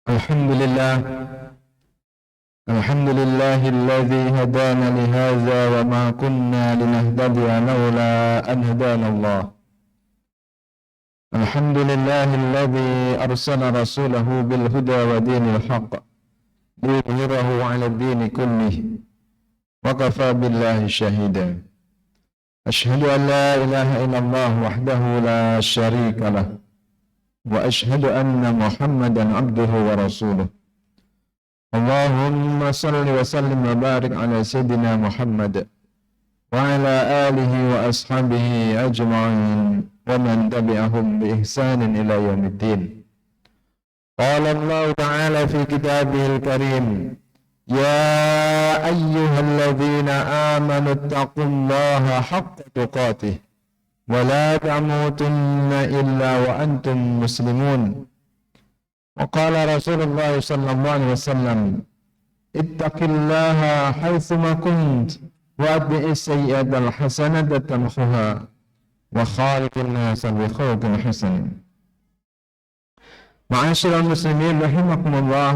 Alhamdulillahilladzi hadana li hadza wa ma kunna linahtadiya laula an hadana Allah. Alhamdulillahilladzi arsala rasulahu bil huda wa dinil haqq liyudhhirahu 'ala ad-din kullih wa kafa billahi shahida. Ashhadu an la ilaha illallah wahdahu la syarika lah wa ashhadu anna Muhammadan abduhu wa rasuluh. Allahumma salli wa sallim wa barik ala sayyidina Muhammad wa ala alihi wa ashabihi ajma'in wa man tabi'ahum bi ihsanin ila yaumiddin. Qala Allah ta'ala fi kitabihil karim, ya ayyuhalladzina amanu taqullaha haqqa tuqatih wa la tamutunna illa wa antum muslimun. Wa qala Rasulullah sallallahu alaihi wasallam, ittaqillaha haitsuma kunt wa atbi'is sayyi'atal hasanata tamhuha wa khaliqin nasa bi khuluqin hasan. Ma'asyiral muslimin rahimakumullah,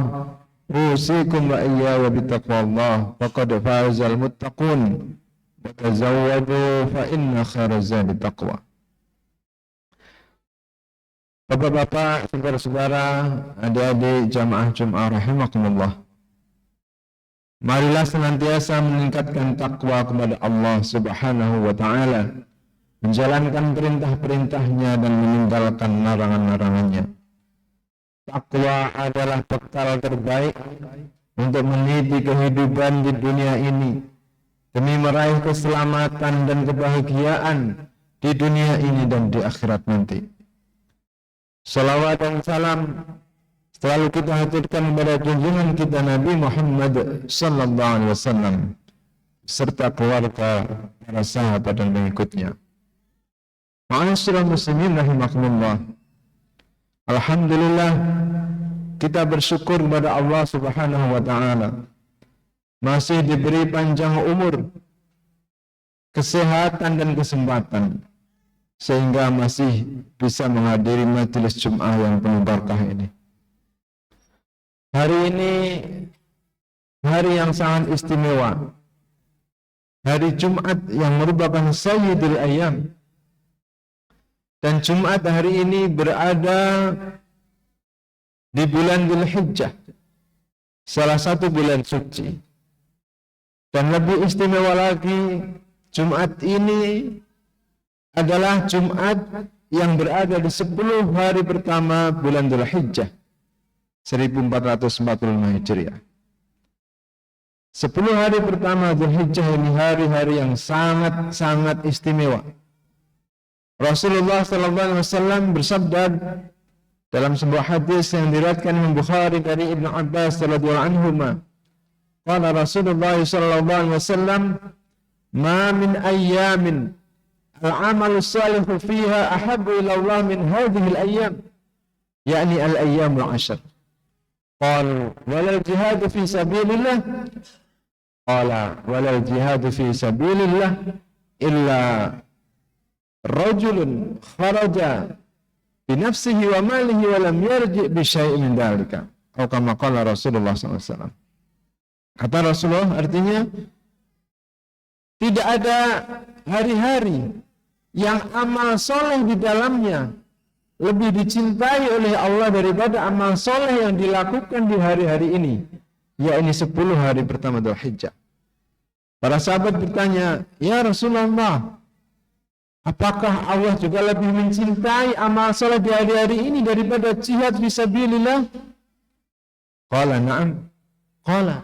usikum wa iyaya bittaqwallah faqad fazal muttaqun wa tazawwadu fa inna khairaz zadi taqwa. Bapak-bapak, saudara-saudara, adik-adik jamaah Jumat rahimakumullah, marilah senantiasa meningkatkan takwa kepada Allah Subhanahu wa ta'ala, menjalankan perintah-perintahnya dan meninggalkan larangan-larangannya. Takwa adalah bekal terbaik untuk meniti kehidupan di dunia ini demi meraih keselamatan dan kebahagiaan di dunia ini dan di akhirat nanti. Salawat dan salam selalu kita haturkan kepada junjungan kita Nabi Muhammad sallallahu alaihi wasallam serta keluarga, para sahabat dan pengikutnya. Ma'asyiral muslimin rahimakumullah, alhamdulillah kita bersyukur kepada Allah Subhanahu wa taala masih diberi panjang umur, kesehatan dan kesempatan sehingga masih bisa menghadiri majelis Jum'ah yang penuh berkah ini. Hari ini hari yang sangat istimewa, hari Jumat yang merupakan sayyidul ayyam, dan Jumat hari ini berada di bulan Dzulhijjah, salah satu bulan suci. Dan lebih istimewa lagi, Jumat ini adalah Jumat yang berada di 10 hari pertama bulan Dzulhijjah 1445 Hijriah. 10 hari pertama Dzulhijjah ini hari-hari yang sangat-sangat istimewa. Rasulullah sallallahu alaihi wasallam bersabda dalam sebuah hadis yang diriwayatkan Imam Bukhari dari Ibnu Abbas radhiyallahu anhuma, qala Rasulullah sallallahu alaihi wasallam, ma min ayyamin al-amalu salihu fiha ahabbu ila Allah min hadhihi al-ayyam, yakni al-ayyamul 'ashr. Qala walal jihadu fi sabilillah, qala walal jihadu fi sabilillah illa rajulun kharaja bi nafsihi wa malihi wa lam yarji bi syai'in min dzalika. Atau kama qala Rasulullah sallallahu alaihi wasallam. Kata Rasulullah, artinya tidak ada hari-hari yang amal soleh di dalamnya lebih dicintai oleh Allah daripada amal soleh yang dilakukan di hari-hari ini, yakni 10 hari pertama Dzulhijjah. Para sahabat bertanya, ya Rasulullah, apakah Allah juga lebih mencintai amal soleh di hari-hari ini daripada jihad fisabilillah? Qala na'am. Qala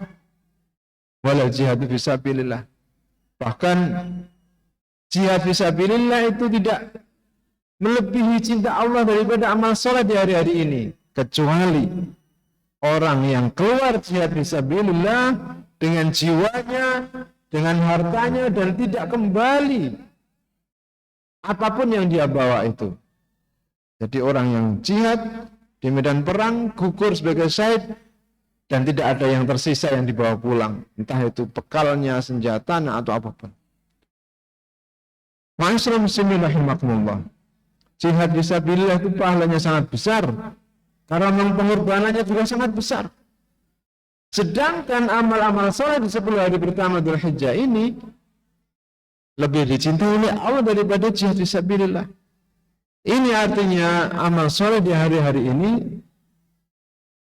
wala jihad fisabilillah. Bahkan jihad fisabilillah itu tidak melebihi cinta Allah daripada amal soleh di hari-hari ini, kecuali orang yang keluar jihad fisabilillah dengan jiwanya, dengan hartanya, dan tidak kembali apapun yang dia bawa itu. Jadi orang yang jihad di medan perang, gugur sebagai syahid, dan tidak ada yang tersisa yang dibawa pulang, entah itu bekalnya, senjatanya, atau apapun. Ma'asyiral muslimin rahimakumullah, jihad fisabilillah itu pahalanya sangat besar. Karena memang pengorbanannya juga sangat besar. Sedangkan amal-amal soleh di 10 hari pertama Dzulhijjah ini lebih dicintai oleh Allah daripada jihad fisabilillah. Ini artinya amal soleh di hari-hari ini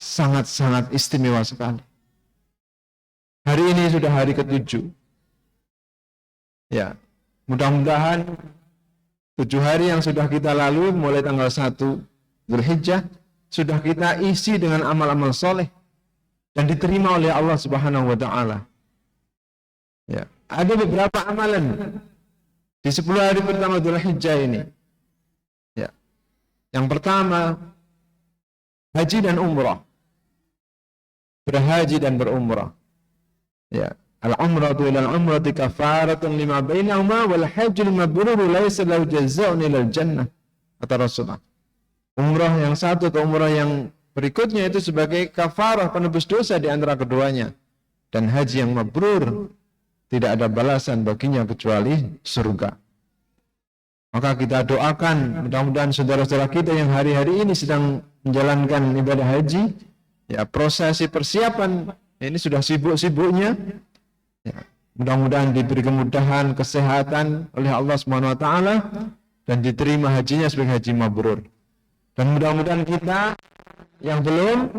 sangat-sangat istimewa sekali. Hari ini sudah hari ke-7. Ya, mudah-mudahan 7 hari yang sudah kita lalui mulai tanggal 1 Dzulhijjah sudah kita isi dengan amal-amal soleh dan diterima oleh Allah Subhanahu wa taala. Ya, ada beberapa amalan di 10 hari pertama Dzulhijjah ini. Ya. Yang pertama, haji dan umrah. Berhaji dan berumrah. Ya, al-umratu ila al-umrati kafaratun lima bainahuma wal hajjul mabrur laisa lahu jazaa'un ila al-jannah. Kata Rasulullah. Umrah yang satu atau umrah yang berikutnya itu sebagai kafarah penebus dosa di antara keduanya. Dan haji yang mabrur tidak ada balasan baginya kecuali surga. Maka kita doakan mudah-mudahan saudara-saudara kita yang hari-hari ini sedang menjalankan ibadah haji, ya prosesi persiapan ini sudah sibuk-sibuknya. Ya, mudah-mudahan diberi kemudahan, kesehatan oleh Allah Subhanahu wa taala dan diterima hajinya sebagai haji mabrur. Dan mudah-mudahan kita yang belum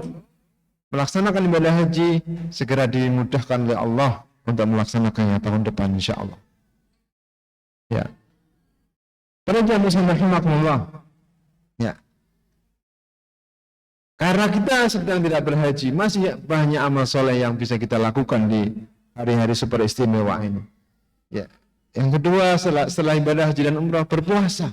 melaksanakan ibadah haji segera dimudahkan oleh Allah untuk melaksanakannya tahun depan insyaallah. Ya. Para jamaah muslimin rahimakumullah. Ya. Karena kita sedang tidak berhaji, masih banyak amal soleh yang bisa kita lakukan di hari-hari super istimewa ini. Ya. Yang kedua setelah ibadah haji dan umrah berpuasa.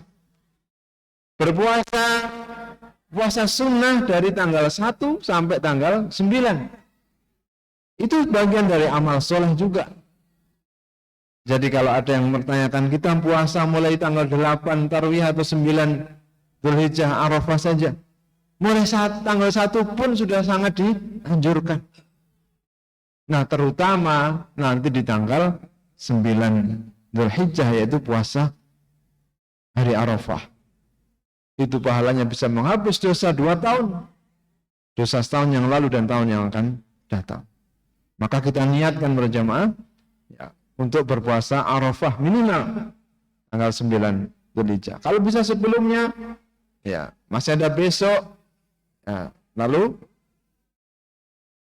Puasa sunnah dari tanggal 1 sampai tanggal 9. Itu bagian dari amal soleh juga. Jadi kalau ada yang mempertanyakan kita puasa mulai tanggal 8 Tarwiyah atau 9 Dzulhijjah Arafah saja. Mulai tanggal 1 pun sudah sangat dianjurkan. Nah terutama nanti di tanggal 9 Dzulhijjah yaitu puasa hari Arafah. Itu pahalanya bisa menghapus dosa 2 tahun. Dosa setahun yang lalu dan tahun yang akan datang. Maka kita niatkan berjamaah ya, untuk berpuasa Arafah minimal tanggal 9 Dzulhijjah. Kalau bisa sebelumnya, ya masih ada besok. Ya, lalu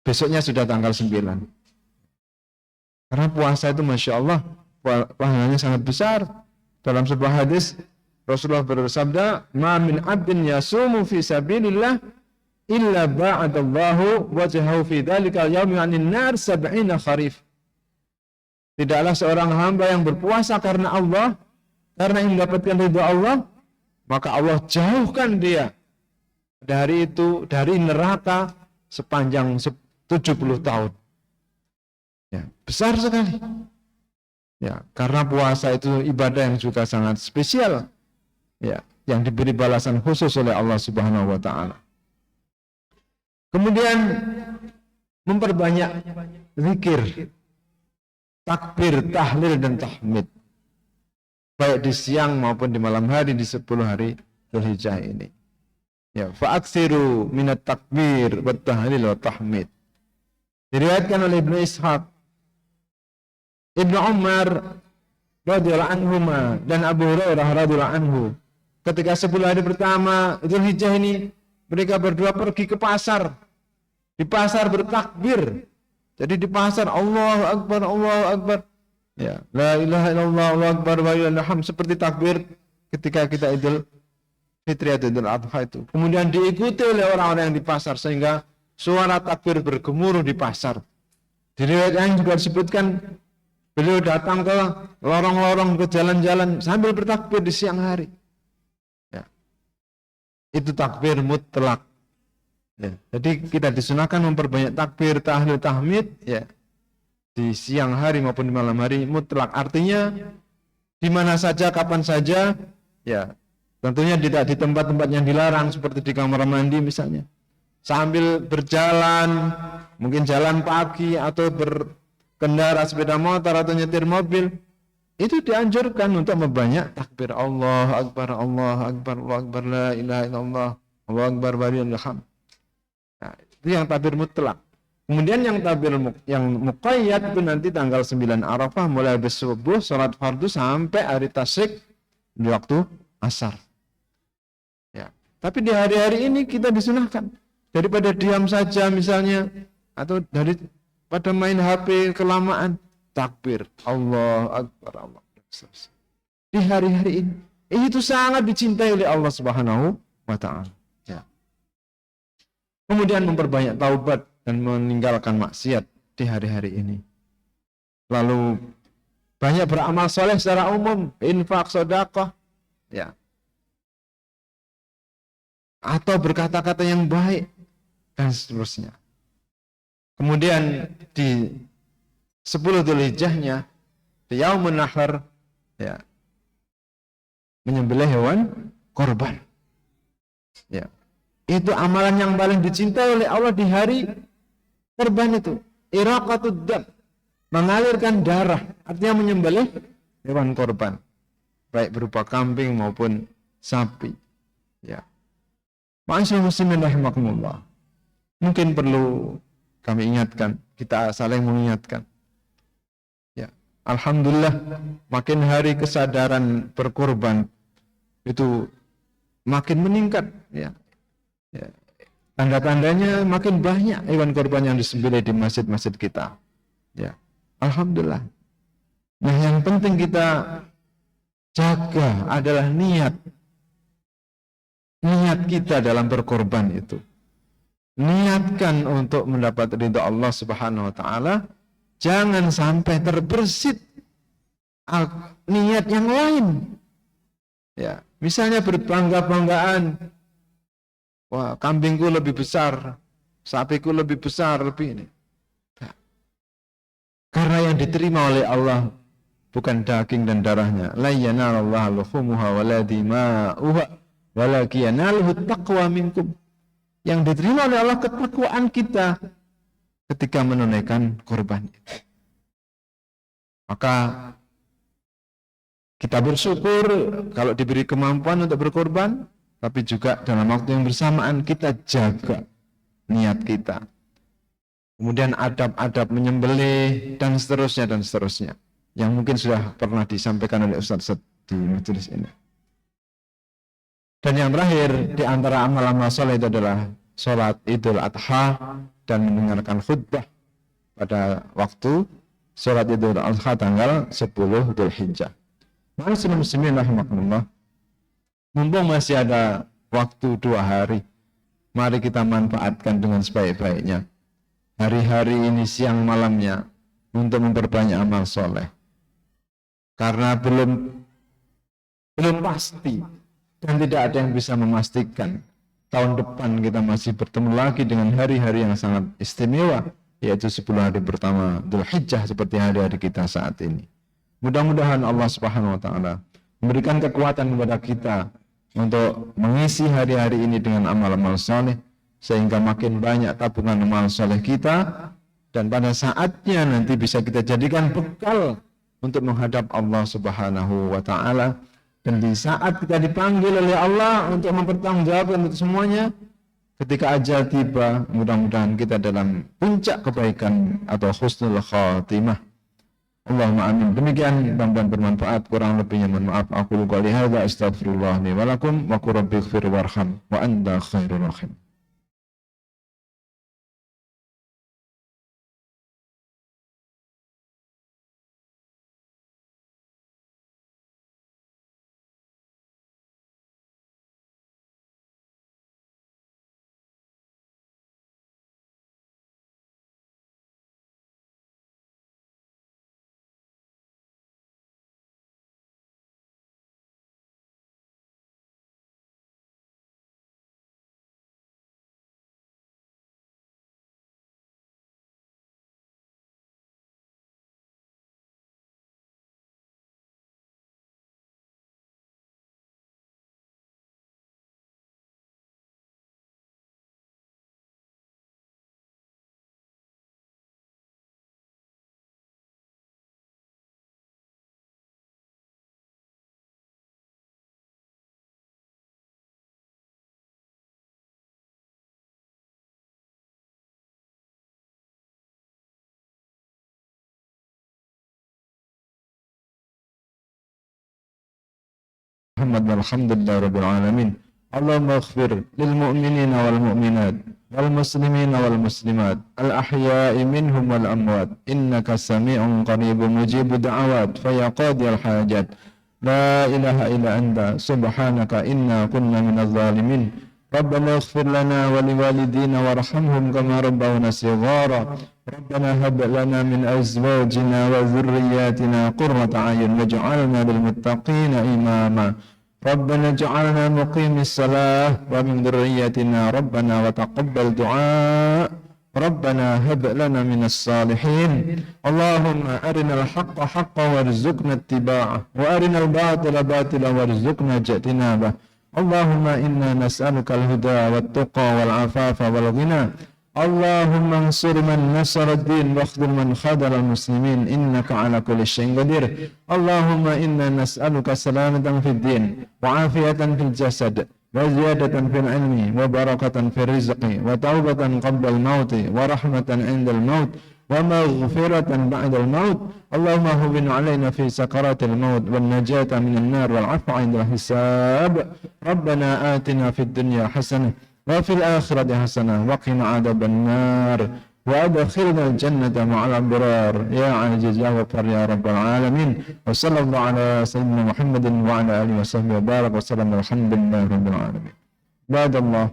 besoknya sudah tanggal 9. Karena puasa itu Masya Allah pahalanya sangat besar. Dalam sebuah hadis Rasulullah bersabda, "Ma min 'abdin yasumu fi sabilillah illa ba'adallahu wajhahu fi dzalikal yaumi 'anil nar 70 kharif." Tidaklah seorang hamba yang berpuasa karena Allah, karena ingin mendapatkan ridha Allah, maka Allah jauhkan dia dari itu, dari neraka sepanjang 70 tahun. Ya, besar sekali. Ya, karena puasa itu ibadah yang juga sangat spesial. Ya, yang diberi balasan khusus oleh Allah Subhanahu wa taala. Kemudian memperbanyak zikir, takbir, tahlil dan tahmid. Baik di siang maupun di malam hari di 10 hari Dzulhijjah ini. Ya, fa'aksiru minat takbir wa tahlil wa tahmid. Diriwayatkan oleh Ibnu Ishaq, Ibnu Umar radhiyallahu anhuma dan Abu Hurairah radhiyallahu anhu ketika 10 hari pertama Dzulhijjah ini mereka berdua pergi ke pasar. Di pasar bertakbir. Jadi di pasar Allahu Akbar, Allahu Akbar. Ya, la ilaha illallah, Allahu Akbar wa ilaham seperti takbir ketika kita Idul Fitri atau Idul Adha itu. Kemudian diikuti oleh orang-orang yang di pasar sehingga suara takbir bergemuruh di pasar. Di riwayat yang juga disebutkan beliau datang ke lorong-lorong, ke jalan-jalan sambil bertakbir di siang hari. Ya. Itu takbir mutlak. Ya. Jadi kita disunahkan memperbanyak takbir, tahlil, tahmid ya. Di siang hari maupun di malam hari mutlak. Artinya di mana saja, kapan saja ya. Tentunya tidak di tempat-tempat yang dilarang seperti di kamar mandi misalnya. Sambil berjalan, mungkin jalan pagi atau berkendara sepeda motor atau nyetir mobil, itu dianjurkan untuk memperbanyak takbir Allah Akbar, Allah Akbar, Allah Akbar, la ilaha illallah, Allah Akbar, walillahil hamd. Itu yang takbir mutlak. Kemudian yang takbir yang muqayyad itu nanti tanggal 9 Arafah mulai habis subuh salat fardu sampai hari tasyrik di waktu asar. Ya. Tapi di hari-hari ini kita disunahkan daripada diam saja misalnya atau daripada main HP kelamaan, takbir Allah Akbar Allah. Di hari-hari ini itu sangat dicintai oleh Allah Subhanahu wa taala. Ya. Kemudian memperbanyak taubat dan meninggalkan maksiat di hari-hari ini. Lalu banyak beramal soleh secara umum, infak, sedekah, ya. Atau berkata-kata yang baik dan seterusnya. Kemudian di 10 Dzulhijjahnya, di Yaumun Nahar, ya, menyembelih hewan korban. Ya. Itu amalan yang paling dicintai oleh Allah di hari korban itu. Iraqatud dam, mengalirkan darah, artinya menyembelih hewan korban, baik berupa kambing maupun sapi. Ya. Ma'asyiral muslimin rahimakumullah. Mungkin perlu kami ingatkan, kita saling mengingatkan. Ya, alhamdulillah makin hari kesadaran berkorban itu makin meningkat, ya. Ya. Tanda-tandanya makin banyak hewan korban yang disembelih di masjid-masjid kita. Ya, alhamdulillah. Nah, yang penting kita jaga adalah niat kita dalam berkorban itu. Niatkan untuk mendapat ridha Allah Subhanahu wa taala, jangan sampai terbersit niat yang lain. Ya, misalnya berbangga-banggaan, wah, kambingku lebih besar, sapiku lebih besar, lebih ini. Nah, karena yang diterima oleh Allah bukan daging dan darahnya. La yanallahu luhumuha wala dima'uha walakin yanaluhu taqwa minkum. Yang diterima oleh Allah ketakwaan kita ketika menunaikan korban itu. Maka kita bersyukur kalau diberi kemampuan untuk berkorban, tapi juga dalam waktu yang bersamaan kita jaga niat kita. Kemudian adab-adab menyembelih dan seterusnya yang mungkin sudah pernah disampaikan oleh Ustaz di majelis ini. Dan yang terakhir di antara amal-amal saleh itu adalah sholat Idul Adha dan mendengarkan khutbah pada waktu sholat Idul Adha tanggal 10 Dzulhijjah. Ma'asyiral muslimin rahimakumullah. Mumpung masih ada waktu 2 hari, mari kita manfaatkan dengan sebaik-baiknya hari-hari ini siang malamnya untuk memperbanyak amal soleh. Karena belum pasti dan tidak ada yang bisa memastikan tahun depan kita masih bertemu lagi dengan hari-hari yang sangat istimewa, yaitu 10 hari pertama Dzulhijjah seperti hari-hari kita saat ini. Mudah-mudahan Allah Subhanahu wa taala memberikan kekuatan kepada kita untuk mengisi hari-hari ini dengan amal-amal soleh, sehingga makin banyak tabungan amal soleh kita, dan pada saatnya nanti bisa kita jadikan bekal untuk menghadap Allah Subhanahu wa taala. Dan di saat kita dipanggil oleh Allah untuk mempertanggungjawabkan untuk semuanya, ketika ajal tiba, mudah-mudahan kita dalam puncak kebaikan atau husnul khatimah. Allahumma amin. Demikian mudah-mudahan bermanfaat, kurang lebihnya mohon maaf. Aku qouli hadza astaghfirullah li wa lakum wa qur rabbighfir warham wa anta khairur rahim. Muhammad walhamdulillahi rabbil alamin. Allahumma ighfir lil mu'minina wal mu'minat wal muslimina wal muslimat al ahya'i minhum wal amwat innaka sami'un qaribun mujibud da'awat fa ya qadiyal hajat la ilaha illa anta subhanaka inna kunna minadh zalimin. Rabbana ighfir lana wa liwalidina warhamhum kama rabbawna shighara. Rabbana hab lana min azwajina wa dhurriyyatina qurrata a'yun waj'alna lil muttaqina imama. Rabbana ij'alna muqimis salah wa min dhurriyyatina rabbana wa taqabbal du'a. Rabbana hab lana minas salihin. Allahumma arinal haqqa haqqan warzuqna ittiba'ah wa arinal batila batilan warzuqna ijtinabah. Allahumma inna nas'aluka al-huda wat-tuqa wal-afafa wal-ghina. Allahumma ansur man nasara ad-din wa khudhul man khadala al-muslimin innaka ala kulli syai'in qadir. Allahumma inna nas'aluka salamatan fid din wa afiyatan fil jasad wa ziyadatan fil ilmi wa barakatan fil rizqi wa taubatan qabla al-maut wa rahmatan 'inda al-maut wa maghfiratan ba'da al-maut. Allahumma hubin 'alaina fi sakaratil maut wan najata minan nar wal 'afwa 'inda al-hisab. Rabbana atina fid dunya hasanah wa fil akhirati hasanah wa qina 'adzaban nar wa adkhilna al-jannata ma'al abrar ya 'aziz ya ghaffar ya rabbal alamin. Wa sallallahu ala sayyidina Muhammadin wa ala alihi wa sahbihi wa baraka wa sallam alhamdulillahi rabbil alamin. Ibadallah,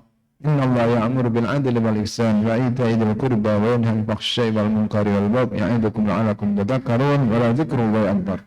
inna Allah ya'muru bil 'adli wal ihsan wa ita'i dzil qurba wa yanha 'anil fahsya'i wal munkari wal baghi ya'idukum la'allakum tadhakkarun wa la dzikrullahi akbar.